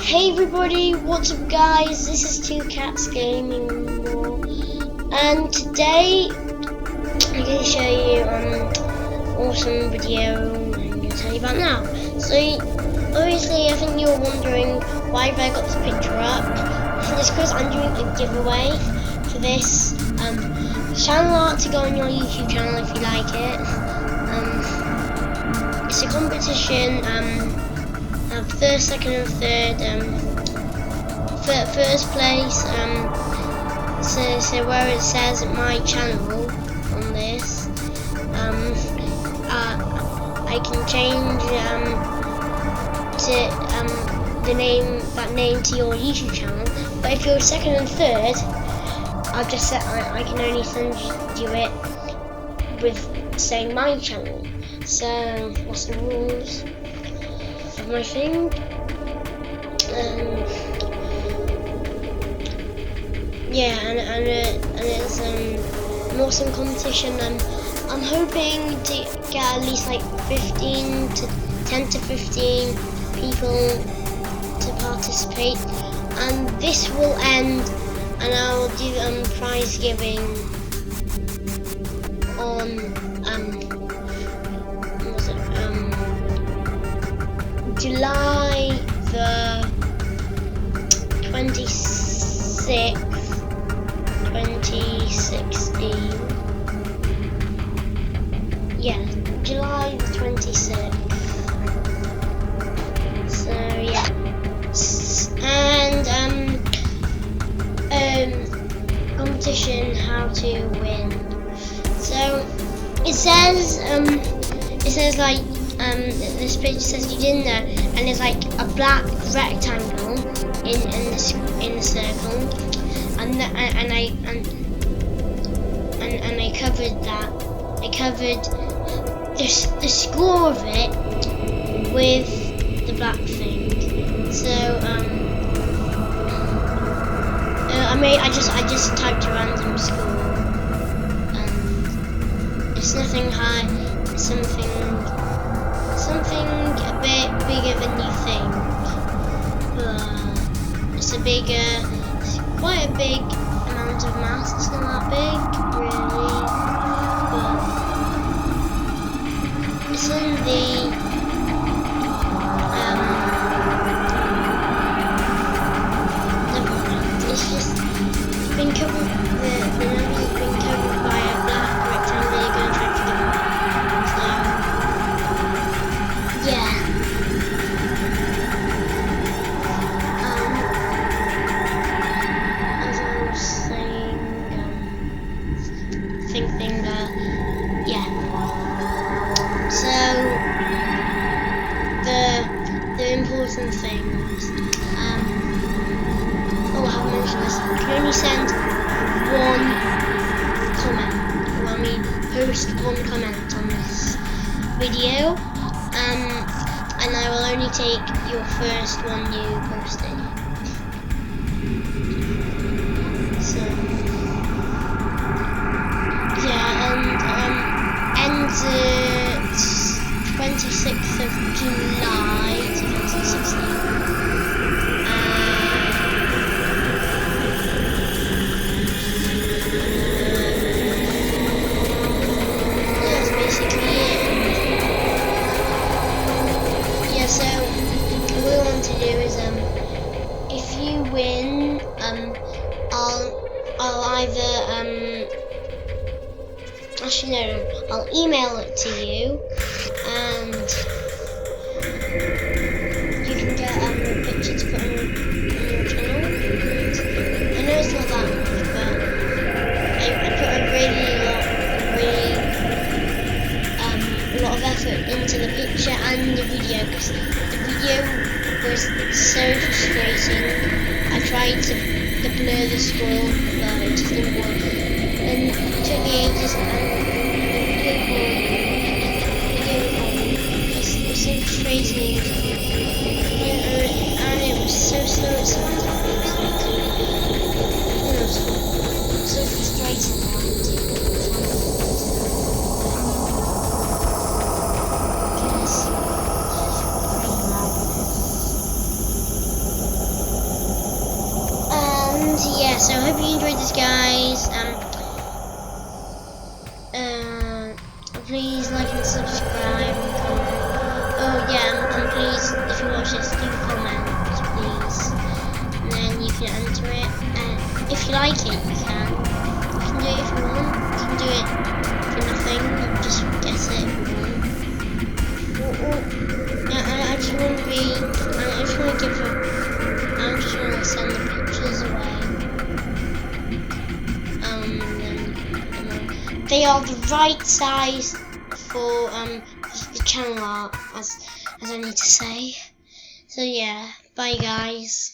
Hey everybody, what's up guys? This is Two Cats Gaming More, and today I'm going to show you an awesome video I'm going to tell you about now. So obviously I think you're wondering why have I got this picture up. I think it's because I'm doing a giveaway for this channel art to go on your YouTube channel if you like it. It's a competition. First, second and third, first place, so where it says my channel on this, I can change to that name to your YouTube channel, but if you're second and third, I've just said I can only send you it with saying my channel. So what's the rules of my thing? Yeah, and it's an awesome competition. I'm hoping to get at least like 10 to 15 people to participate, and this will end, and I'll do prize giving on July the 26th, 2016. Yeah, July the 26th. So yeah, and competition, how to win. So it says like this page says you didn't know, and there's like a black rectangle in the circle, and I covered that. I covered the score of it with the black thing. So I just typed a random score, and it's nothing high. It's something a bit bigger than you think. It's quite a big amount of mass. It's not that big, really, but it's in the it's just been covered. The numbers have been covered by a black rectangle. You're going to try to get it. So yeah. Yeah. So the important things. I haven't mentioned this. You can only send one comment. Well, I mean, post one comment on this video, and I will only take your first one you posted. So. Yeah, and ends 26th of July 2016. That's basically it. Yeah, so what we want to do is if you win, I'll either actually no, I'll email it to you, and you can get a picture to put on your channel. I know it's not that much, but I put a lot of effort into the picture and the video, because the video was so frustrating. I tried to blur the scroll, but it just didn't work. And it took me ages, and it's so frustrating, and it was so slow at sometimes. It was so frustrating. And yeah, so I hope you enjoyed this, guys. Please like and subscribe and comment. Oh yeah, and please, if you watch this, do comment, please. And then you can enter it. And if you like it, you can. You can do it if you want. You can do it for nothing. Just guess it if you want. I just want to be. I just want to give a. I just want to send the pictures away. They are the right size for the channel art, as I need to say. So yeah, bye guys.